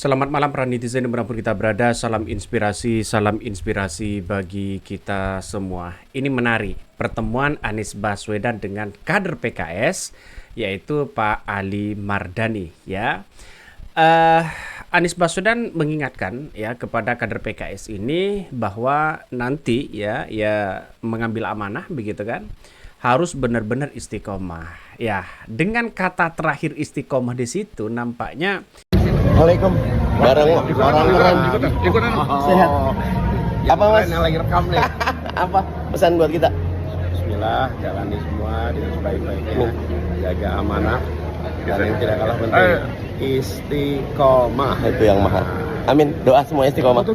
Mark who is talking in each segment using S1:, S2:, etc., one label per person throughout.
S1: Selamat malam para netizen dimanapun kita berada, salam inspirasi bagi kita semua. Ini menarik, pertemuan Anies Baswedan dengan kader PKS, yaitu Pak Ali Mardani. Ya, eh Anies Baswedan mengingatkan ya kepada kader PKS ini bahwa nanti ya mengambil amanah begitu kan, harus benar-benar istiqomah. Ya, dengan kata terakhir istiqomah di situ nampaknya.
S2: Assalamualaikum. Bareng orang keren.
S3: Ikutan.
S2: Sehat. Apa mas?
S3: Yang lagi rekam nih.
S2: Apa pesan buat kita?
S3: Bismillah, jalani semua dengan sebaik-baiknya. Jaga amanah dan yang tidak kalah penting istiqomah.
S2: Itu yang mahal. Amin. Doa semua istiqomah.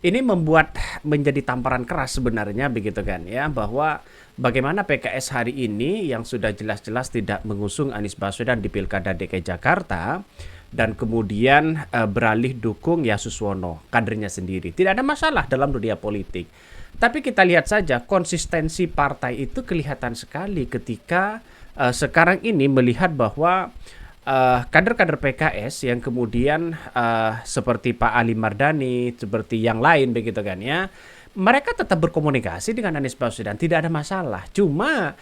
S1: Ini membuat menjadi tamparan keras sebenarnya begitu kan ya, bahwa bagaimana PKS hari ini yang sudah jelas-jelas tidak mengusung Anies Baswedan di Pilkada DKI Jakarta dan kemudian beralih dukung Yassuswono, kadernya sendiri. Tidak ada masalah dalam dunia politik. Tapi kita lihat saja konsistensi partai itu kelihatan sekali ketika sekarang ini melihat bahwa kader-kader PKS yang kemudian seperti Pak Ali Mardani, seperti yang lain begitu kan ya, mereka tetap berkomunikasi dengan Anies Baswedan, tidak ada masalah. Cuma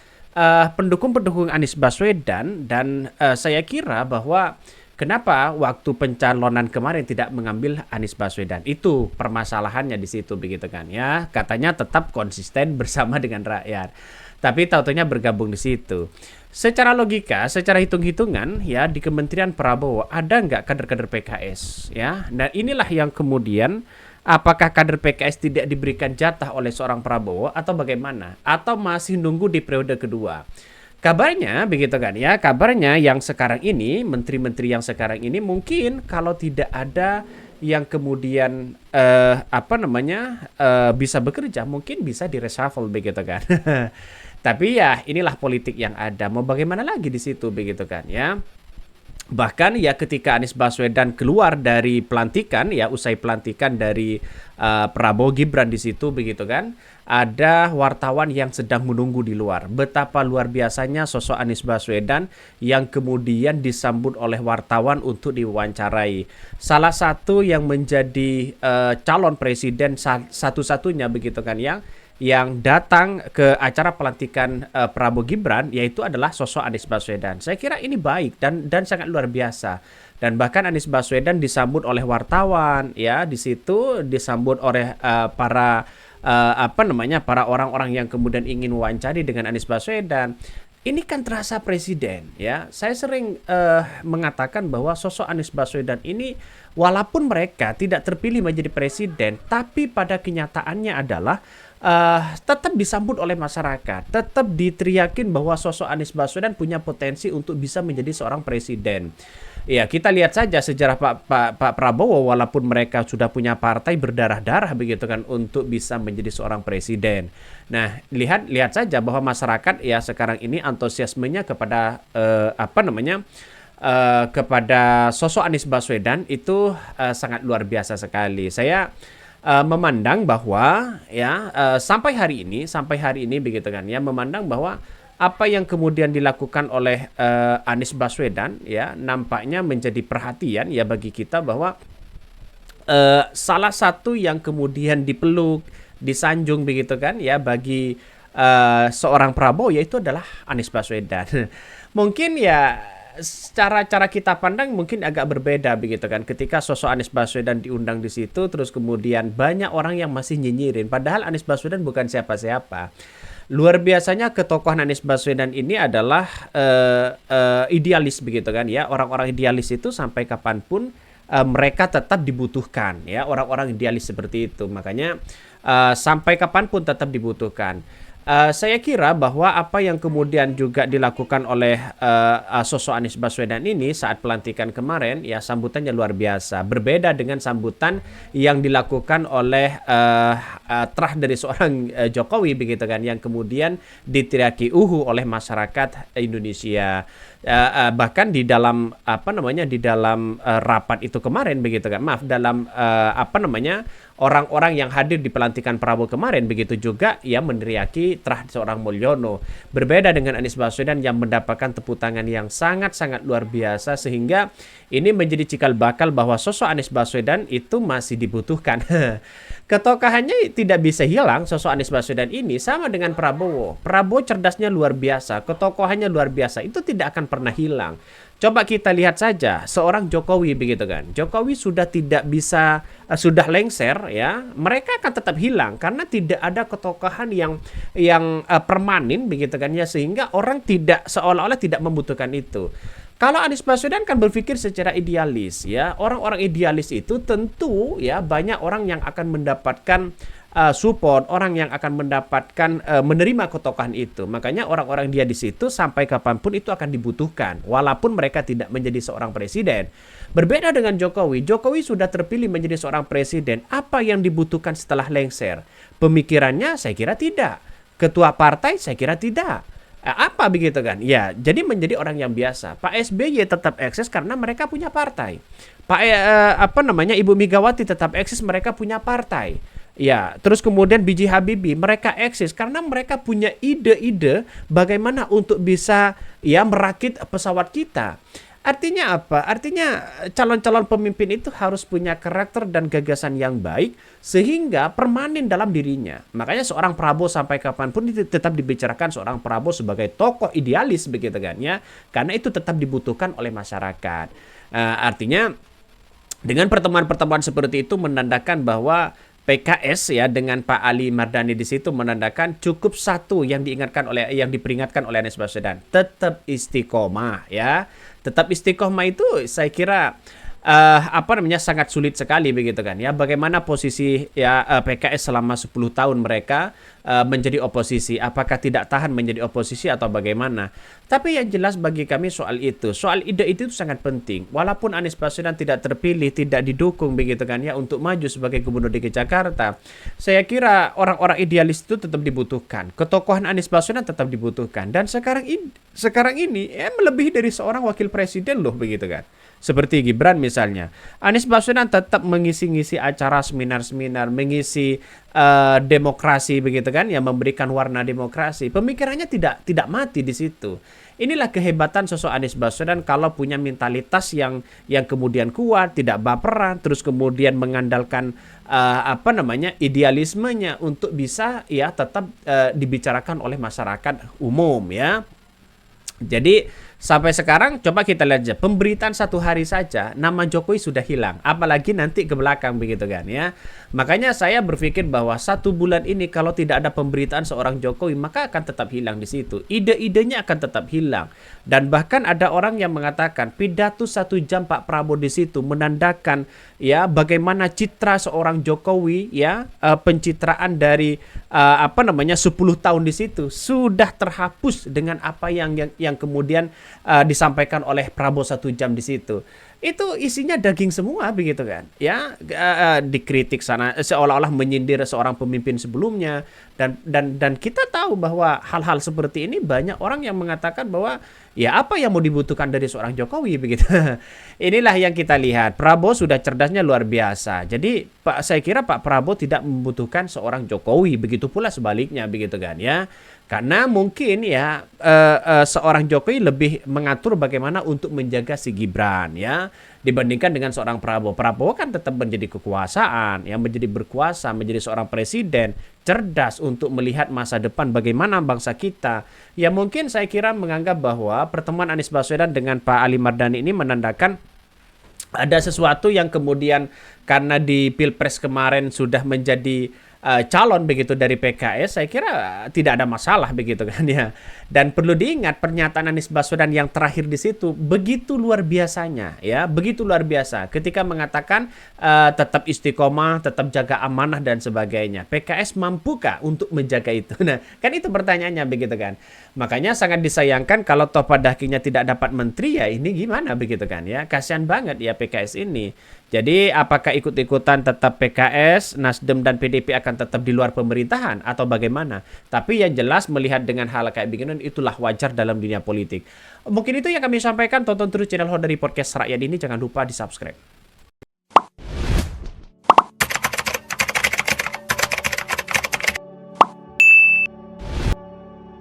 S1: pendukung-pendukung Anies Baswedan dan saya kira bahwa kenapa waktu pencalonan kemarin tidak mengambil Anies Baswedan, itu permasalahannya di situ begitu kan ya. Katanya tetap konsisten bersama dengan rakyat, tapi tahu-taunya bergabung di situ. Secara logika, secara hitung-hitungan ya, di Kementerian Prabowo ada nggak kader-kader PKS ya? Dan inilah yang kemudian apakah kader PKS tidak diberikan jatah oleh seorang Prabowo atau bagaimana? Atau masih nunggu di periode kedua? Kabarnya begitu kan ya, kabarnya yang sekarang ini, menteri-menteri yang sekarang ini mungkin kalau tidak ada yang kemudian bisa bekerja, mungkin bisa di-reshuffle begitu kan. Tapi ya inilah politik yang ada. Mau bagaimana lagi di situ begitu kan ya. Bahkan ya ketika Anies Baswedan keluar dari pelantikan ya, usai pelantikan dari Prabowo Gibran di situ begitu kan, ada wartawan yang sedang menunggu di luar. Betapa luar biasanya sosok Anies Baswedan yang kemudian disambut oleh wartawan untuk diwawancarai. Salah satu yang menjadi calon presiden satu-satunya begitu kan yang datang ke acara pelantikan Prabowo Gibran, yaitu adalah sosok Anies Baswedan. Saya kira ini baik dan sangat luar biasa. Dan bahkan Anies Baswedan disambut oleh wartawan ya, di situ disambut oleh para orang-orang yang kemudian ingin wawancari dengan Anies Baswedan. Ini kan terasa presiden ya. Saya sering mengatakan bahwa sosok Anies Baswedan ini walaupun mereka tidak terpilih menjadi presiden, tapi pada kenyataannya adalah tetap disambut oleh masyarakat, tetap diteriakin bahwa sosok Anies Baswedan punya potensi untuk bisa menjadi seorang presiden. Ya, kita lihat saja sejarah Pak Prabowo, walaupun mereka sudah punya partai berdarah-darah begitu kan untuk bisa menjadi seorang presiden. Nah, lihat saja bahwa masyarakat ya sekarang ini antusiasmenya kepada kepada sosok Anies Baswedan itu sangat luar biasa sekali. Saya memandang bahwa ya sampai hari ini begitu kan ya, memandang bahwa apa yang kemudian dilakukan oleh Anies Baswedan ya nampaknya menjadi perhatian ya bagi kita, bahwa salah satu yang kemudian dipeluk, disanjung begitu kan ya bagi seorang Prabowo, yaitu adalah Anies Baswedan. Mungkin ya cara kita pandang mungkin agak berbeda begitu kan, ketika sosok Anies Baswedan diundang di situ, terus kemudian banyak orang yang masih nyinyirin, padahal Anies Baswedan bukan siapa-siapa. Luar biasanya ketokohan Anies Baswedan ini adalah idealis begitu kan ya. Orang-orang idealis itu sampai kapanpun mereka tetap dibutuhkan ya, orang-orang idealis seperti itu. Makanya sampai kapanpun tetap dibutuhkan. Saya kira bahwa apa yang kemudian juga dilakukan oleh sosok Anies Baswedan ini saat pelantikan kemarin ya, sambutannya luar biasa. Berbeda dengan sambutan yang dilakukan oleh terah dari seorang Jokowi begitu kan, yang kemudian diteriaki oleh masyarakat Indonesia. Bahkan di dalam rapat itu kemarin begitu kan, dalam orang-orang yang hadir di pelantikan Prabowo kemarin, begitu juga ya meneriaki terah seorang Mulyono. Berbeda dengan Anies Baswedan yang mendapatkan tepuk tangan yang sangat-sangat luar biasa, sehingga ini menjadi cikal bakal bahwa sosok Anies Baswedan itu masih dibutuhkan. Ketokohannya tidak bisa hilang, sosok Anies Baswedan ini sama dengan Prabowo. Prabowo cerdasnya luar biasa, ketokohannya luar biasa, itu tidak akan pernah hilang. Coba kita lihat saja seorang Jokowi begitu kan. Jokowi sudah tidak bisa sudah lengser ya. Mereka akan tetap hilang karena tidak ada ketokohan yang permanen begitu kan ya, sehingga orang tidak seolah-olah tidak membutuhkan itu. Kalau Anies Baswedan kan berpikir secara idealis ya. Orang-orang idealis itu tentu ya banyak orang yang akan mendapatkan support, orang yang akan mendapatkan menerima ketokohan itu. Makanya orang-orang dia di situ sampai kapanpun itu akan dibutuhkan, walaupun mereka tidak menjadi seorang presiden. Berbeda dengan Jokowi. Jokowi sudah terpilih menjadi seorang presiden. Apa yang dibutuhkan setelah lengser? Pemikirannya saya kira tidak. Ketua partai saya kira tidak. Apa begitu kan? Ya, jadi menjadi orang yang biasa. Pak SBY tetap eksis karena mereka punya partai. Ibu Megawati tetap eksis, mereka punya partai. Ya, terus kemudian B.J. Habibie mereka eksis karena mereka punya ide-ide bagaimana untuk bisa ya merakit pesawat kita. Artinya apa? Artinya calon-calon pemimpin itu harus punya karakter dan gagasan yang baik sehingga permanen dalam dirinya. Makanya seorang Prabowo sampai kapanpun itu tetap dibicarakan seorang Prabowo sebagai tokoh idealis begitu kan ya. Karena itu tetap dibutuhkan oleh masyarakat. Artinya dengan pertemuan-pertemuan seperti itu menandakan bahwa PKS ya dengan Pak Ali Mardani di situ menandakan cukup satu yang diperingatkan oleh Anies Baswedan, tetap istiqomah ya. Tetap istiqomah itu saya kira sangat sulit sekali begitu kan ya. Bagaimana posisi ya PKS selama 10 tahun mereka menjadi oposisi, apakah tidak tahan menjadi oposisi atau bagaimana. Tapi yang jelas bagi kami soal ide itu sangat penting. Walaupun Anies Baswedan tidak terpilih, tidak didukung begitu kan ya untuk maju sebagai Gubernur DKI Jakarta, saya kira orang-orang idealis itu tetap dibutuhkan. Ketokohan Anies Baswedan tetap dibutuhkan. Dan sekarang ini melebihi dari seorang wakil presiden loh begitu kan. Seperti Gibran misalnya. Anies Baswedan tetap mengisi-ngisi acara seminar-seminar, mengisi demokrasi begitu kan, yang memberikan warna demokrasi. Pemikirannya tidak mati di situ. Inilah kehebatan sosok Anies Baswedan kalau punya mentalitas yang kemudian kuat, tidak baperan, terus kemudian mengandalkan idealismenya untuk bisa ya tetap dibicarakan oleh masyarakat umum ya. Jadi sampai sekarang coba kita lihat aja pemberitaan satu hari saja nama Jokowi sudah hilang, apalagi nanti ke belakang begitu kan ya. Makanya saya berpikir bahwa 1 bulan ini kalau tidak ada pemberitaan seorang Jokowi maka akan tetap hilang di situ, ide-idenya akan tetap hilang. Dan bahkan ada orang yang mengatakan pidato 1 jam Pak Prabowo di situ menandakan ya bagaimana citra seorang Jokowi ya, pencitraan dari 10 tahun di situ sudah terhapus dengan apa yang kemudian disampaikan oleh Prabowo 1 jam di situ. Itu isinya daging semua begitu kan ya, dikritik sana seolah-olah menyindir seorang pemimpin sebelumnya, dan kita tahu bahwa hal-hal seperti ini banyak orang yang mengatakan bahwa ya apa yang mau dibutuhkan dari seorang Jokowi begitu. Inilah yang kita lihat, Prabowo sudah cerdasnya luar biasa. Jadi saya kira Pak Prabowo tidak membutuhkan seorang Jokowi, begitu pula sebaliknya begitu kan ya. Karena mungkin ya seorang Jokowi lebih mengatur bagaimana untuk menjaga si Gibran ya, dibandingkan dengan seorang Prabowo. Prabowo kan tetap menjadi kekuasaan, yang menjadi berkuasa, menjadi seorang presiden, cerdas untuk melihat masa depan bagaimana bangsa kita. Ya mungkin saya kira menganggap bahwa pertemuan Anies Baswedan dengan Pak Ali Mardani ini menandakan ada sesuatu yang kemudian karena di Pilpres kemarin sudah menjadi calon begitu dari PKS, saya kira tidak ada masalah begitu kan ya. Dan perlu diingat pernyataan Anies Baswedan yang terakhir di situ begitu luar biasanya ya, begitu luar biasa ketika mengatakan tetap istiqomah, tetap jaga amanah dan sebagainya. PKS mampukah untuk menjaga itu? Nah, kan itu pertanyaannya begitu kan. Makanya sangat disayangkan kalau toh pada akhirnya tidak dapat menteri, ya ini gimana begitu kan ya. Kasihan banget ya PKS ini. Jadi apakah ikut-ikutan tetap PKS, Nasdem dan PDIP akan tetap di luar pemerintahan atau bagaimana? Tapi yang jelas melihat dengan hal kayak begini itulah wajar dalam dunia politik. Mungkin itu yang kami sampaikan. Tonton terus channel Hodari Podcast Rakyat ini, jangan lupa di subscribe.